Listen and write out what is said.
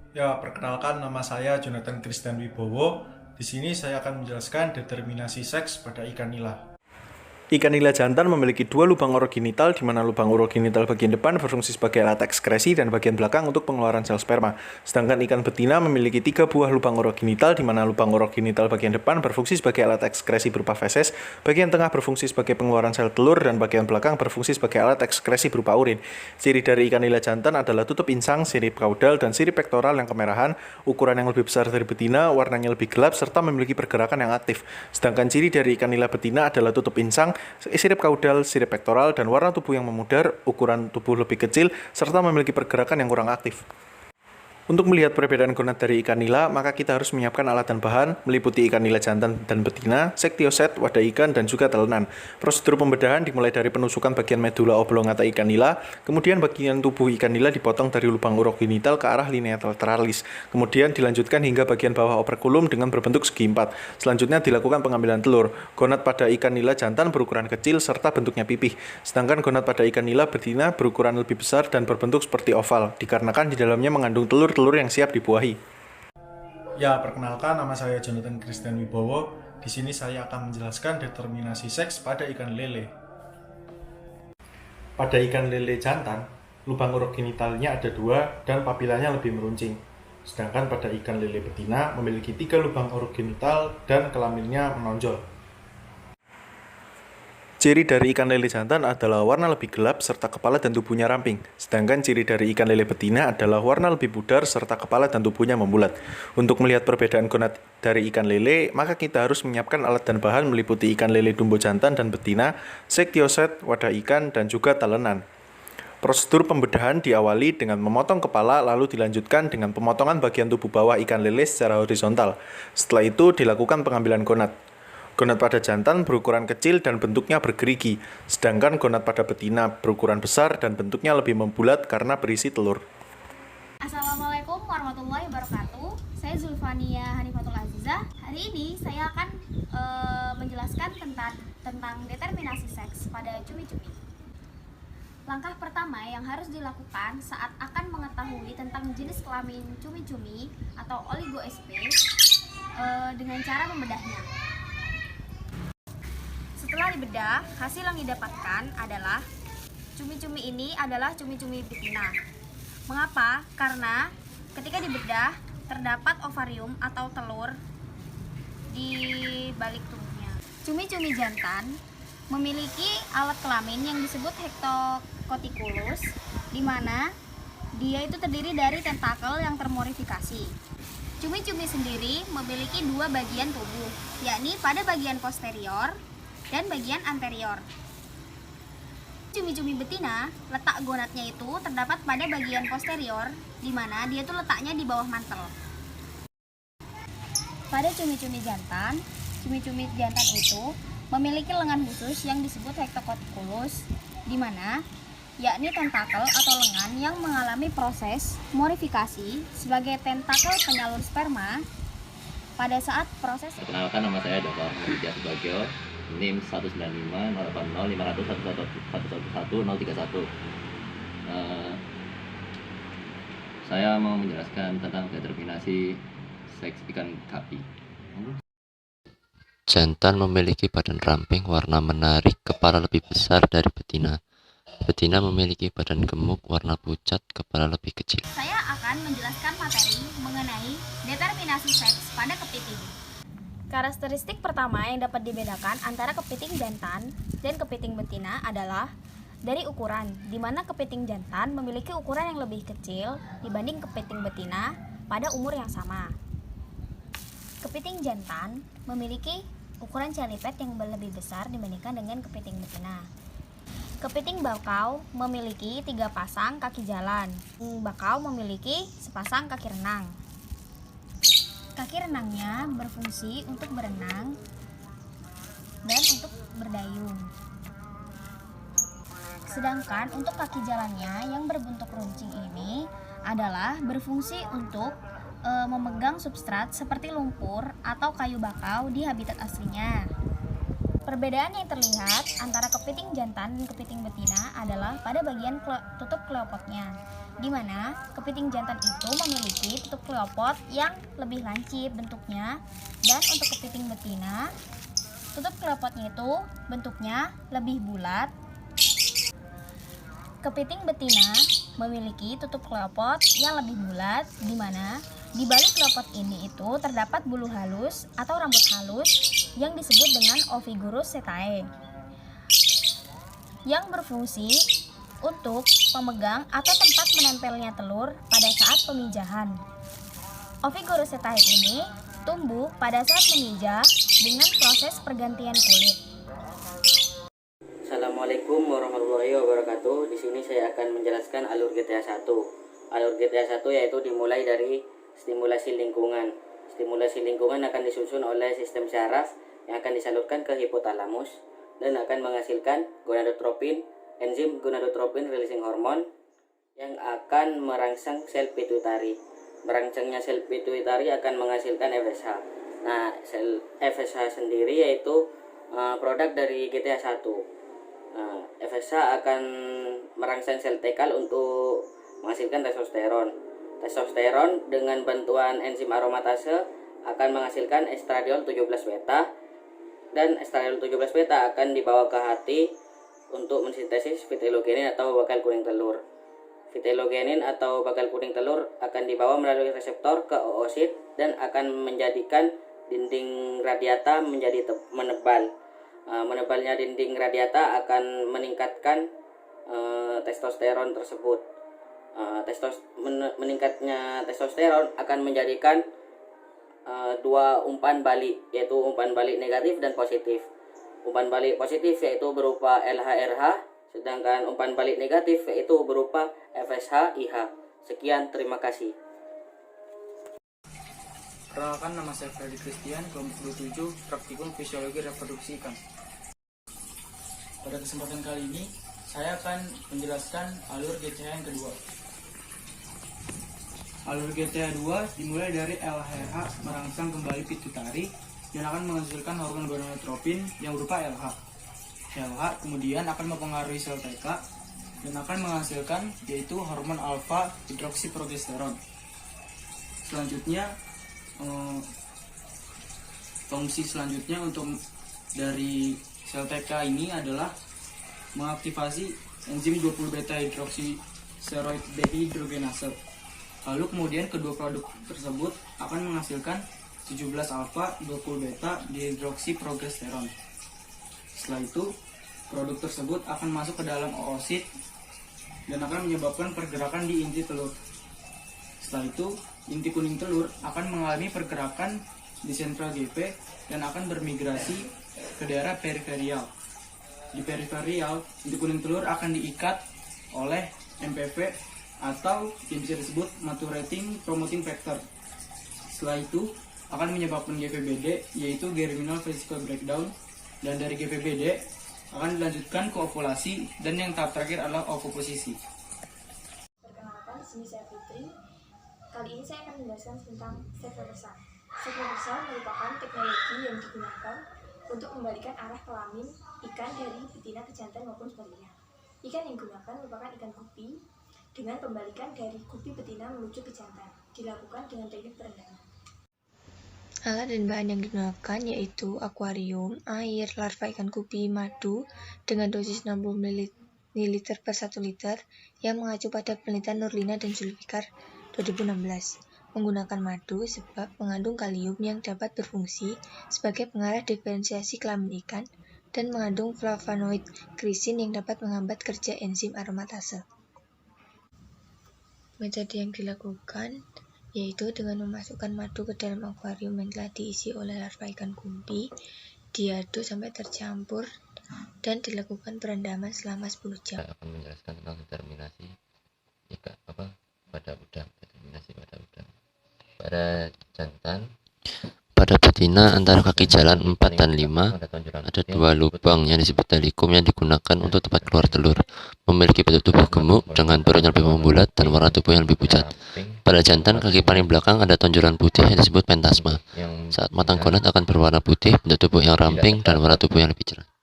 Ya, perkenalkan nama saya Jonathan Christian Wibowo. Di sini saya akan menjelaskan determinasi seks pada ikan nila. Ikan nila jantan memiliki dua lubang urogenital, di mana lubang urogenital bagian depan berfungsi sebagai alat ekskresi dan bagian belakang untuk pengeluaran sel sperma. Sedangkan ikan betina memiliki tiga buah lubang urogenital, di mana lubang urogenital bagian depan berfungsi sebagai alat ekskresi berupa feses, bagian tengah berfungsi sebagai pengeluaran sel telur, dan bagian belakang berfungsi sebagai alat ekskresi berupa urin. Ciri dari ikan nila jantan adalah tutup insang, sirip kaudal, dan sirip pektoral yang kemerahan, ukuran yang lebih besar dari betina, warnanya lebih gelap, serta memiliki pergerakan yang aktif. Sedangkan ciri dari ikan nila betina adalah tutup insang, sirip kaudal, sirip pektoral, dan warna tubuh yang memudar, ukuran tubuh lebih kecil, serta memiliki pergerakan yang kurang aktif. Untuk melihat perbedaan gonad dari ikan nila, maka kita harus menyiapkan alat dan bahan, meliputi ikan nila jantan dan betina, sektioset, wadah ikan, dan juga telenan. Prosedur pembedahan dimulai dari penusukan bagian medula oblongata ikan nila, kemudian bagian tubuh ikan nila dipotong dari lubang urogenital ke arah linea lateralis, kemudian dilanjutkan hingga bagian bawah operkulum dengan berbentuk segi empat. Selanjutnya dilakukan pengambilan telur. Gonad pada ikan nila jantan berukuran kecil serta bentuknya pipih, sedangkan gonad pada ikan nila betina berukuran lebih besar dan berbentuk seperti oval, dikarenakan di dalamnya mengandung telur yang siap dibuahi. Ya, perkenalkan nama saya Jonathan Christian Wibowo. Di sini saya akan menjelaskan determinasi seks pada ikan lele. Pada ikan lele jantan, lubang urogenitalnya ada dua dan papilanya lebih meruncing. Sedangkan pada ikan lele betina memiliki tiga lubang urogenital dan kelaminnya menonjol. Ciri dari ikan lele jantan adalah warna lebih gelap serta kepala dan tubuhnya ramping. Sedangkan ciri dari ikan lele betina adalah warna lebih pudar serta kepala dan tubuhnya membulat. Untuk melihat perbedaan gonad dari ikan lele, maka kita harus menyiapkan alat dan bahan meliputi ikan lele dumbo jantan dan betina, sektioset, wadah ikan, dan juga talenan. Prosedur pembedahan diawali dengan memotong kepala, lalu dilanjutkan dengan pemotongan bagian tubuh bawah ikan lele secara horizontal. Setelah itu dilakukan pengambilan gonad. Gonad pada jantan berukuran kecil dan bentuknya bergerigi, sedangkan gonad pada betina berukuran besar dan bentuknya lebih membulat karena berisi telur. Assalamualaikum warahmatullahi wabarakatuh. Saya Zulfania Hanifatul Azizah. Hari ini saya akan menjelaskan tentang determinasi seks pada cumi-cumi. Langkah pertama yang harus dilakukan saat akan mengetahui tentang jenis kelamin cumi-cumi atau oligoSP dengan cara membedahnya. Setelah dibedah, hasil yang didapatkan adalah cumi-cumi ini adalah cumi-cumi betina. Mengapa? Karena ketika dibedah terdapat ovarium atau telur di balik tubuhnya. Cumi-cumi jantan memiliki alat kelamin yang disebut hectocotyculus, di mana dia itu terdiri dari tentakel yang termodifikasi. Cumi-cumi sendiri memiliki dua bagian tubuh, yakni pada bagian posterior dan bagian anterior. Cumi-cumi betina, letak gonadnya itu terdapat pada bagian posterior, di mana dia tuh letaknya di bawah mantel. Pada cumi-cumi jantan itu memiliki lengan khusus yang disebut hectocotyculus, di mana yakni tentakel atau lengan yang mengalami proses modifikasi sebagai tentakel penyalur sperma pada saat proses. Perkenalkan, nama saya Dr. Widya Subagio, NIM 195-080-500-111-111-031. Saya mau menjelaskan tentang determinasi seks ikan gapi. Jantan memiliki badan ramping, warna menarik, kepala lebih besar dari betina. Betina memiliki badan gemuk, warna pucat, kepala lebih kecil. Saya akan menjelaskan materi mengenai determinasi seks pada kepiting. Karakteristik pertama yang dapat dibedakan antara kepiting jantan dan kepiting betina adalah dari ukuran, di mana kepiting jantan memiliki ukuran yang lebih kecil dibanding kepiting betina pada umur yang sama. Kepiting jantan memiliki ukuran celipet yang lebih besar dibandingkan dengan kepiting betina. Kepiting bakau memiliki 3 pasang kaki jalan. Bakau memiliki sepasang kaki renang. Kaki renangnya berfungsi untuk berenang dan untuk berdayung. Sedangkan untuk kaki jalannya yang berbentuk runcing ini adalah berfungsi untuk memegang substrat seperti lumpur atau kayu bakau di habitat aslinya. Perbedaan yang terlihat antara kepiting jantan dan kepiting betina adalah pada bagian tutup kleopotnya, di mana kepiting jantan itu memiliki tutup kleopot yang lebih lancip bentuknya, dan untuk kepiting betina, tutup kleopotnya itu bentuknya lebih bulat. Kepiting betina memiliki tutup kleopot yang lebih bulat, di mana di balik kleopot ini itu terdapat bulu halus atau rambut halus yang disebut dengan Ovigerus setae, yang berfungsi untuk pemegang atau tempat menempelnya telur pada saat pemijahan. Ovigerus setae ini tumbuh pada saat memijah dengan proses pergantian kulit. Assalamualaikum warahmatullahi wabarakatuh. Di sini saya akan menjelaskan alur GTA 1. Alur GTA 1 yaitu dimulai dari stimulasi lingkungan. Stimulasi lingkungan akan disusun oleh sistem syaraf yang akan disalurkan ke hipotalamus dan akan menghasilkan gonadotropin, enzim gonadotropin releasing hormone yang akan merangsang sel pituitari. Merangsangnya sel pituitari akan menghasilkan FSH. Nah, sel FSH sendiri yaitu produk dari GTA 1. FSH akan merangsang sel tekal untuk menghasilkan testosteron. Testosteron dengan bantuan enzim aromatase akan menghasilkan estradiol 17 beta, dan estradiol 17 beta akan dibawa ke hati untuk mensintesis vitellogenin atau bakal kuning telur. Vitellogenin atau bakal kuning telur akan dibawa melalui reseptor ke oosit dan akan menjadikan dinding radiata menjadi menebal. Menebalnya dinding radiata akan meningkatkan testosteron tersebut. Meningkatnya testosteron akan menjadikan dua umpan balik, yaitu umpan balik negatif dan positif. Umpan balik positif yaitu berupa LH-RH, sedangkan umpan balik negatif yaitu berupa FSH-IH. Sekian, terima kasih. Perkenalkan, nama saya Freddy Christian, kelompok 27, Praktikum Fisiologi Reproduksi Ikan. Pada kesempatan kali ini, saya akan menjelaskan alur GTA yang kedua. Alur GTA 2 dimulai dari LH merangsang kembali pituitari dan akan menghasilkan hormon gonadotropin yang berupa LH. LH kemudian akan mempengaruhi sel TK dan akan menghasilkan yaitu hormon alfa hidroksiprogesteron. Selanjutnya, fungsi selanjutnya untuk dari sel TK ini adalah mengaktifasi enzim 20 beta hidroksisteroid dehidrogenase. Lalu kemudian kedua produk tersebut akan menghasilkan 17 alfa 20 beta dihidroksiprogesteron. Setelah itu, produk tersebut akan masuk ke dalam oosit dan akan menyebabkan pergerakan di inti telur. Setelah itu, inti kuning telur akan mengalami pergerakan di sentral GP dan akan bermigrasi ke daerah periferial. Di periferial, inti kuning telur akan diikat oleh MPV atau yang bisa disebut maturating promoting factor. Setelah itu akan menyebabkan GVBD, yaitu germinal vesicle breakdown, dan dari GVBD akan dilanjutkan ke ovulasi, dan yang tahap terakhir adalah ovoposisi. Perkenalkan, di sini saya Fitri. Kali ini saya akan menjelaskan tentang seks reversal. Seks reversal merupakan teknologi yang digunakan untuk membalikan arah kelamin ikan dari betina ke jantan maupun sebaliknya. Ikan yang digunakan merupakan ikan gupi dengan pembalikan dari gupi betina menuju ke jantan, dilakukan dengan teknik perendaman. Alat dan bahan yang digunakan yaitu akuarium, air, larva ikan gupi, madu dengan dosis 60 ml per 1 liter yang mengacu pada penelitian Nurlina dan Zulfikar 2016. Menggunakan madu sebab mengandung kalium yang dapat berfungsi sebagai pengarah diferensiasi kelamin ikan dan mengandung flavonoid krisin yang dapat menghambat kerja enzim aromatase. Metode yang dilakukan yaitu dengan memasukkan madu ke dalam akuarium yang telah diisi oleh larva ikan gupi, diaduk sampai tercampur, dan dilakukan perendaman selama 10 jam. Saya akan menjelaskan tentang determinasi pada udang. Determinasi pada udang. Pada jantan, pada betina betina antara kaki jalan 4 dan 5 ada 2 lubang yang disebut telikum yang digunakan untuk tempat keluar telur. Memiliki bentuk tubuh gemuk dengan perut yang lebih membulat dan warna tubuh yang lebih pucat. Pada jantan kaki paling belakang ada tonjolan putih yang disebut pentasma. Saat matang gonad akan berwarna putih, bentuk tubuh yang ramping dan warna tubuh yang lebih cerah.